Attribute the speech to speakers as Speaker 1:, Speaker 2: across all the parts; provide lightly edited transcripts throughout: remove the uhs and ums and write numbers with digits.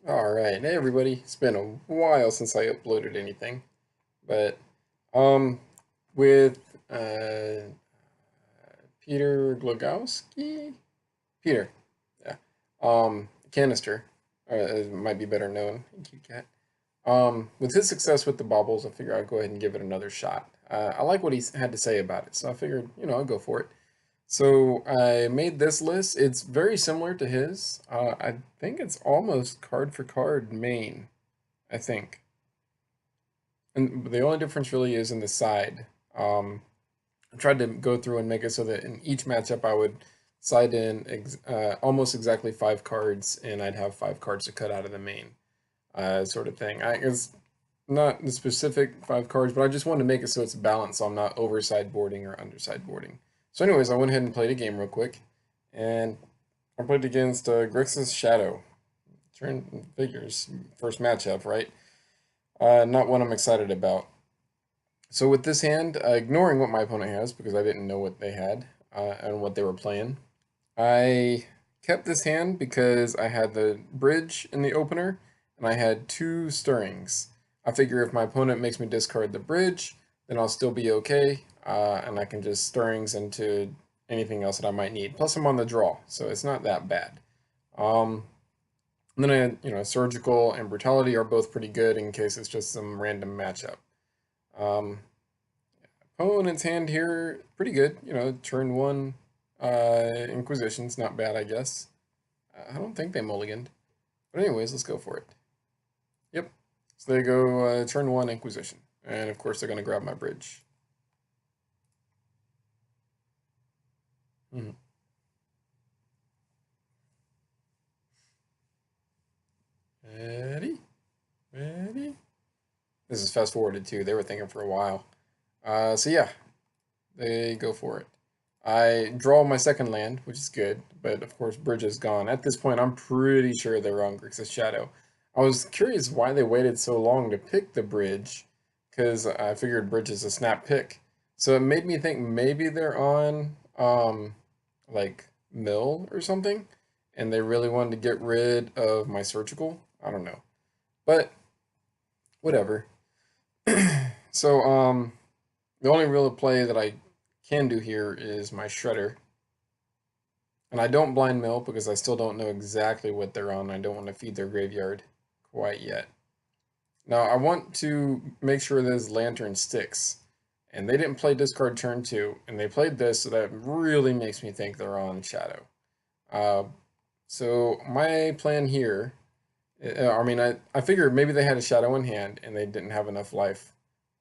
Speaker 1: Alright, hey everybody. It's been a while since I uploaded anything, but with Peter Glogowski? Peter, yeah. Canister, it might be better known, cute cat. With his success with the baubles, I figured I'd go ahead and give it another shot. I like what he had to say about it, so I figured, I'll go for it. So I made this list. It's very similar to his. I think it's almost card for card main. I think. And the only difference really is in the side. I tried to go through and make it so that in each matchup I would side in almost exactly 5 cards, and I'd have 5 cards to cut out of the main sort of thing. It's not the specific 5 cards, but I just wanted to make it so it's balanced, so I'm not over sideboarding or under sideboarding. So, anyways, I went ahead and played a game real quick, and I played against Grixis Shadow. Turn figures first matchup, right? Not one I'm excited about. So with this hand, ignoring what my opponent has because I didn't know what they had and what they were playing, I kept this hand because I had the bridge in the opener and I had 2 stirrings. I figure if my opponent makes me discard the bridge, then I'll still be okay, and I can just stirrings into anything else that I might need. Plus, I'm on the draw, so it's not that bad. Um, and then I had, surgical and brutality are both pretty good in case it's just some random matchup. Um, Opponent's hand here, pretty good. Turn one Inquisition's not bad, I guess. I don't think they mulliganed. But anyways, let's go for it. Yep. So they go turn one Inquisition. And of course they're going to grab my bridge. Hmm. Ready? Ready? This is fast forwarded too. They were thinking for a while. So yeah, they go for it. I draw my second land, which is good, but of course bridge is gone. At this point, I'm pretty sure they're on Grixis Shadow. I was curious why they waited so long to pick the bridge, because I figured bridge is a snap pick. So it made me think maybe they're on like mill or something, and they really wanted to get rid of my surgical. I don't know, but whatever. So the only real play that I can do here is my shredder. And I don't blind mill because I still don't know exactly what they're on. I don't want to feed their graveyard quite yet. Now I want to make sure this lantern sticks. And they didn't play discard turn 2, and they played this, so that really makes me think they're on shadow. Uh, so my plan here, I figured maybe they had a shadow in hand and they didn't have enough life,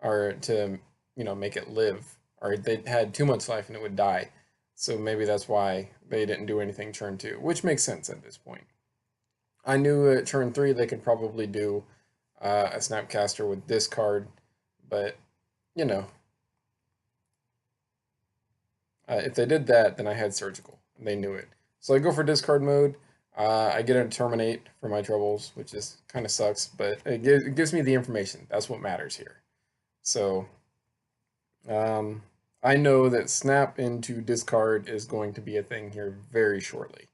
Speaker 1: or to make it live, or they had too much life and it would die. So maybe that's why they didn't do anything turn 2, which makes sense at this point. I knew at turn 3 they could probably do a Snapcaster with this card, but you know, if they did that, then I had Surgical. And they knew it. So I go for discard mode. I get a Terminate for my troubles, which is kind of sucks, but it gives me the information. That's what matters here. So um, I know that snap into discard is going to be a thing here very shortly.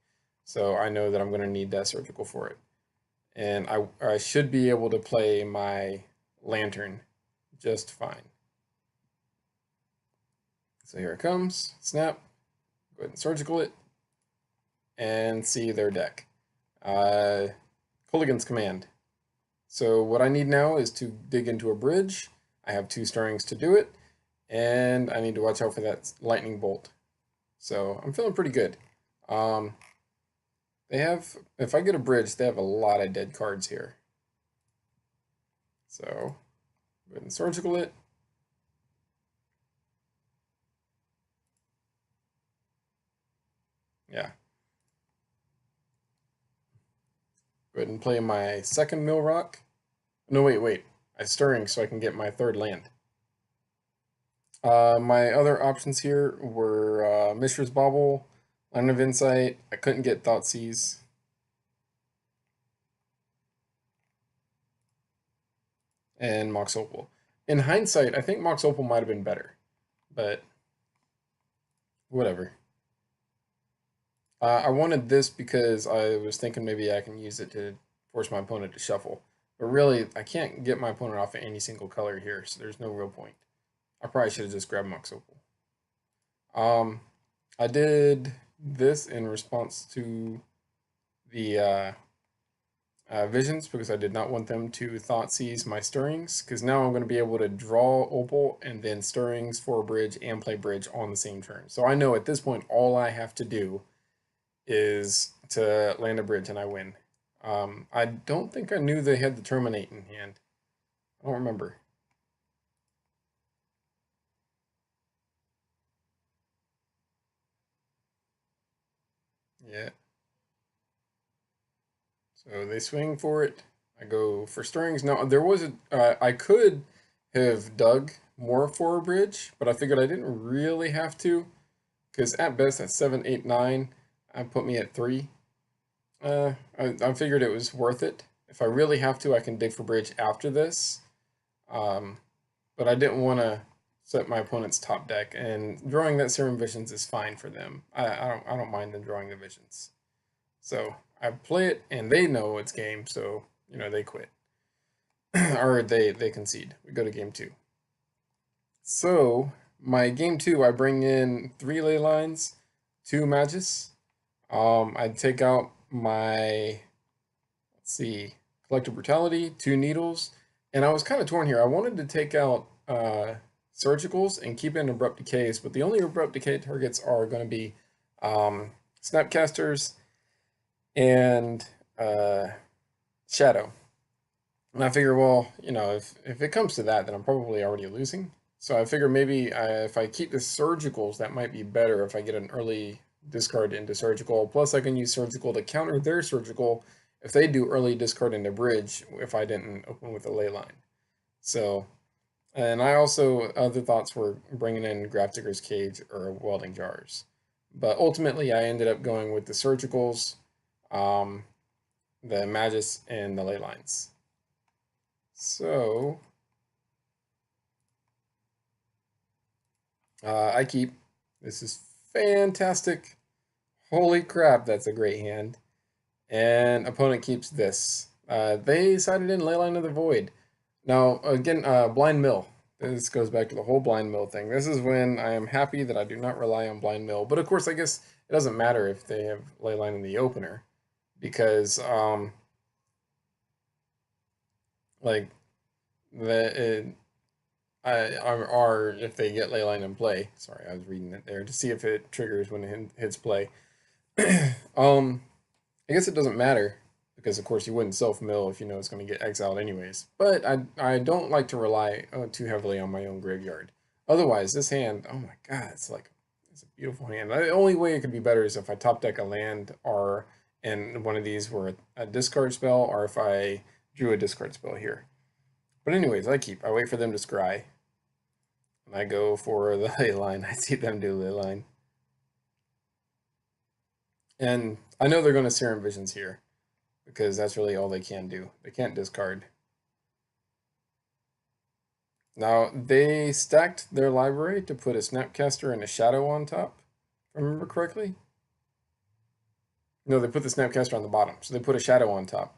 Speaker 1: So I know that I'm going to need that surgical for it. And I should be able to play my lantern just fine. So here it comes. Snap. Go ahead and surgical it. And see their deck. Colligan's Command. So what I need now is to dig into a bridge. I have 2 stirrings to do it. And I need to watch out for that lightning bolt. So I'm feeling pretty good. Um, if I get a bridge, they have a lot of dead cards here. So go ahead and surgical it. Yeah. Go ahead and play my second mill rock. No, wait. I stirring so I can get my third land. My other options here were Mishra's Bauble, Line of Insight. I couldn't get Thoughtseize. And Mox Opal. In hindsight, I think Mox Opal might have been better, but whatever. I wanted this because I was thinking maybe I can use it to force my opponent to shuffle. But really, I can't get my opponent off of any single color here, so there's no real point. I probably should have just grabbed Mox Opal. I did this in response to the visions because I did not want them to Thoughtseize my stirrings, because now I'm going to be able to draw Opal and then stirrings for a bridge and play bridge on the same turn. So I know at this point all I have to do is to land a bridge and I win. I don't think I knew they had the terminate in hand. I don't remember. Yeah. So they swing for it. I go for stirrings. Now there was I could have dug more for a bridge, but I figured I didn't really have to, because at best at 7, 8, 9, I put me at 3. I figured it was worth it. If I really have to, I can dig for bridge after this. But I didn't want to set my opponent's top deck, and drawing that Serum Visions is fine for them. I don't mind them drawing the visions. So I play it, and they know it's game, so they quit. Or they concede. We go to game 2. So my game 2, I bring in 3 ley lines, 2 Magus. I take out my, let's see, Collective Brutality, 2 Needles, and I was kind of torn here. I wanted to take out Surgicals and keep in Abrupt Decays, but the only Abrupt Decay targets are going to be Snapcasters and Shadow. And I figure, well, if it comes to that, then I'm probably already losing. So I figure maybe if I keep the Surgicals, that might be better if I get an early discard into Surgical. Plus, I can use Surgical to counter their Surgical if they do early discard into Bridge if I didn't open with a ley line. So, and I also, other thoughts were bringing in Grafdigger's Cage or Welding Jars. But ultimately, I ended up going with the Surgicals, the Magus, and the ley lines. So, I keep. This is fantastic. Holy crap, that's a great hand. And opponent keeps this. They sided in Leyline of the Void. Now, again, Blind Mill. This goes back to the whole Blind Mill thing. This is when I am happy that I do not rely on Blind Mill. But of course, I guess it doesn't matter if they have Leyline in the opener, because, like, or if they get Leyline in play. Sorry, I was reading it there to see if it triggers when it hits play. I guess it doesn't matter, because of course you wouldn't self-mill if you know it's going to get exiled anyways. But I don't like to rely too heavily on my own graveyard. Otherwise, this hand, oh my god, it's a beautiful hand. The only way it could be better is if I top deck a land, or and one of these were a discard spell, or if I drew a discard spell here. But anyways, I wait for them to scry. And I go for the ley line. I see them do ley line. And I know they're going to Serum Visions here, because that's really all they can do. They can't discard. Now, they stacked their library to put a Snapcaster and a Shadow on top, if I remember correctly. No, they put the Snapcaster on the bottom, so they put a Shadow on top,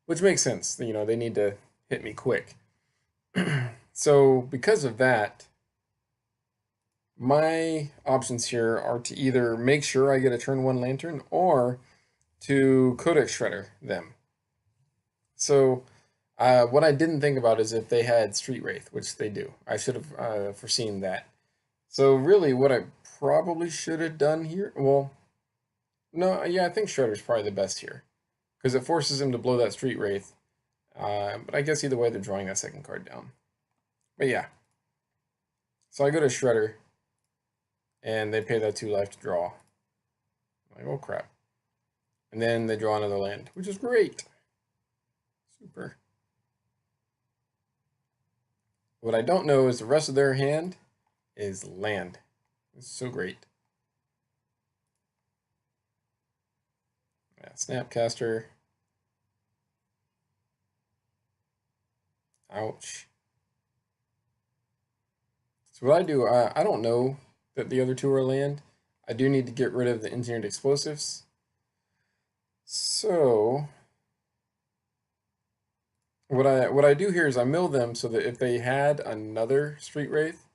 Speaker 1: which makes sense. They need to hit me quick. So, because of that, my options here are to either make sure I get a turn 1 Lantern, or to Codex Shredder them. So, what I didn't think about is if they had Street Wraith, which they do. I should have foreseen that. So really, what I probably should have done here, well, no, yeah, I think Shredder's probably the best here, because it forces him to blow that Street Wraith. But I guess either way, they're drawing that second card down. But yeah. So I go to Shredder, and they pay that 2 life to draw. I'm like, oh crap. And then they draw another land, which is great. Super. What I don't know is the rest of their hand is land. It's so great. Yeah, Snapcaster. Ouch. So what I do, I don't know that the other 2 are land. I do need to get rid of the engineered explosives. So what I do here is I mill them so that if they had another Street Wraith,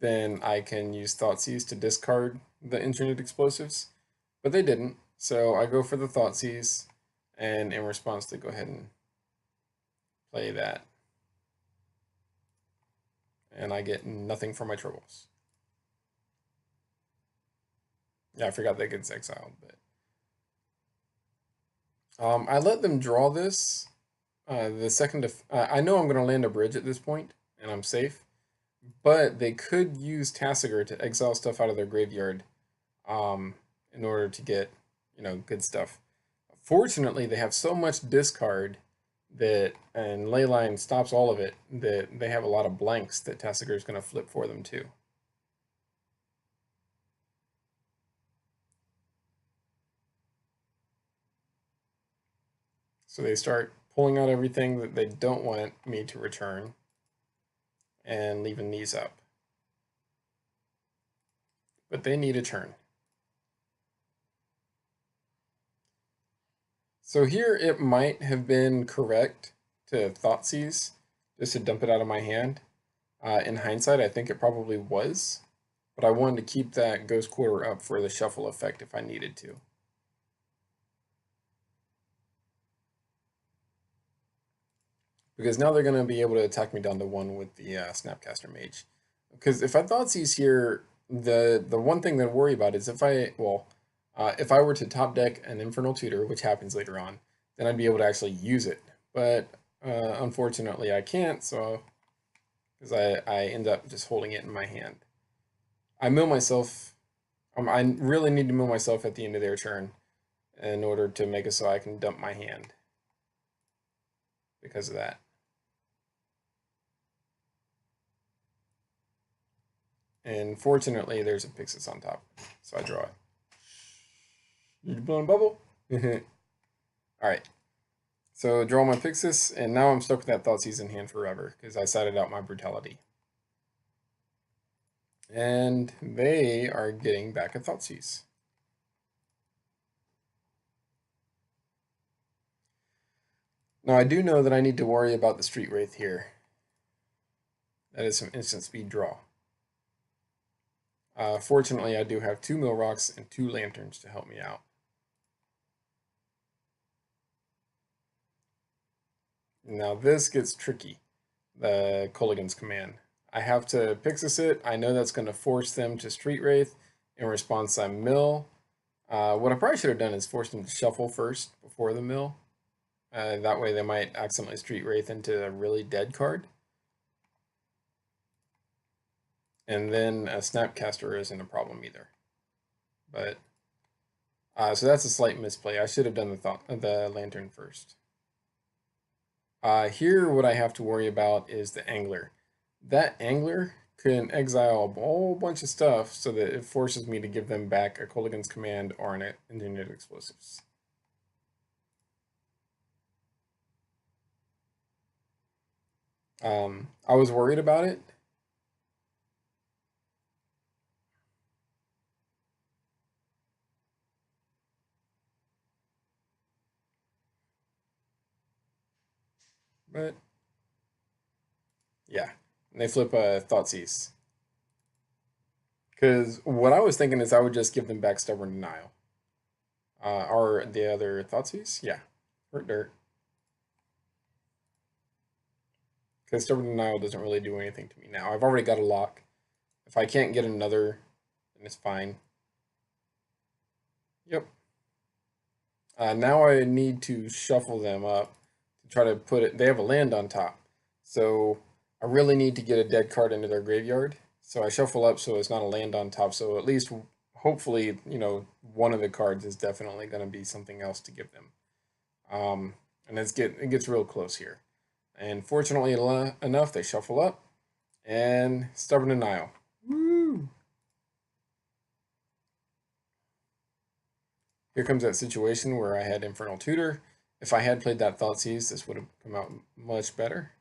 Speaker 1: then I can use Thoughtseize to discard the Engineered Explosives. But they didn't, so I go for the Thoughtseize, and in response they go ahead and play that. And I get nothing for my troubles. Yeah, I forgot that gets exiled, but I let them draw this. The second, I know I'm going to land a bridge at this point, and I'm safe. But they could use Tassiger to exile stuff out of their graveyard, um, in order to get, good stuff. Fortunately, they have so much discard that, and Leyline stops all of it, that they have a lot of blanks that Tassiger is going to flip for them too. So they start pulling out everything that they don't want me to return and leaving these up. But they need a turn. So here it might have been correct to Thoughtseize, just to dump it out of my hand. In hindsight, I think it probably was, but I wanted to keep that Ghost Quarter up for the shuffle effect if I needed to. Because now they're going to be able to attack me down to 1 with the Snapcaster Mage. Because if I Thoughtseize here, the one thing that I worry about is if I were to top deck an Infernal Tutor, which happens later on, then I'd be able to actually use it. But unfortunately I can't, so because I end up just holding it in my hand. I mill myself. I really need to mill myself at the end of their turn in order to make it so I can dump my hand because of that. And fortunately, there's a Pixis on top, so I draw it. You blowing bubble? All right. So draw my Pixis, and now I'm stuck with that Thoughtseize in hand forever because I sided out my Brutality. And they are getting back a Thoughtseize. Now I do know that I need to worry about the Street Wraith here. That is some instant speed draw. Fortunately, I do have 2 Mill Rocks and 2 Lanterns to help me out. Now this gets tricky, the Kolaghan's Command. I have to Pixis it. I know that's going to force them to Street Wraith. In response, I mill. What I probably should have done is force them to shuffle first before the mill. That way they might accidentally Street Wraith into a really dead card. And then a Snapcaster isn't a problem either. But so that's a slight misplay. I should have done the Lantern first. Here, what I have to worry about is the Angler. That Angler can exile a whole bunch of stuff so that it forces me to give them back a Kolaghan's Command or an Engineered Explosives. I was worried about it. But yeah, and they flip a Thoughtseize. Because what I was thinking is I would just give them back Stubborn Denial. Or the other Thoughtseize? Yeah, hurt dirt. Because Stubborn Denial doesn't really do anything to me now. I've already got a lock. If I can't get another, then it's fine. Yep. Now I need to shuffle them up to try to put it. They have a land on top, so I really need to get a dead card into their graveyard. So I shuffle up so it's not a land on top. So at least, hopefully, one of the cards is definitely going to be something else to give them. And it gets real close here. And fortunately enough, they shuffle up and Stubborn Denial. Woo! Here comes that situation where I had Infernal Tutor. If I had played that Thoughtseize, this would have come out much better.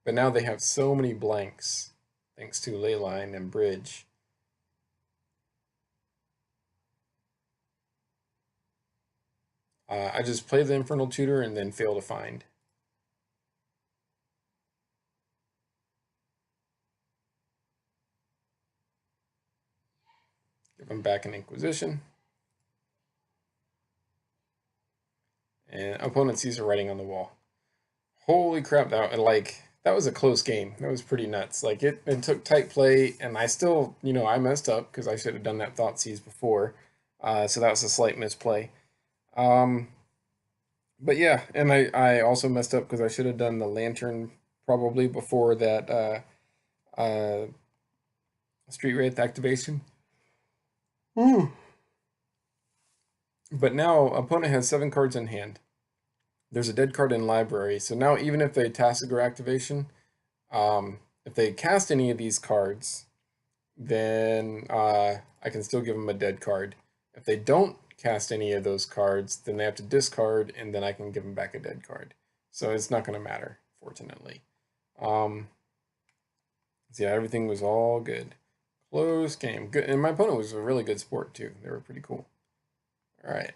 Speaker 1: But now they have so many blanks, thanks to Leyline and Bridge. I just play the Infernal Tutor and then fail to find. Give him back an Inquisition. And opponent sees a writing on the wall. Holy crap, that was a close game. That was pretty nuts. Like it took tight play, and I still, I messed up because I should have done that Thoughtseize before. So that was a slight misplay. Um, but yeah, and I also messed up because I should have done the Lantern probably before that Street Wraith activation. Ooh. But now opponent has 7 cards in hand. There's a dead card in library, so now even if they Tasigur activation, if they cast any of these cards, then I can still give them a dead card. If they don't cast any of those cards, then they have to discard, and then I can give them back a dead card. So it's not going to matter, fortunately. So yeah, everything was all good. Close game. Good, and my opponent was a really good sport too. They were pretty cool. All right.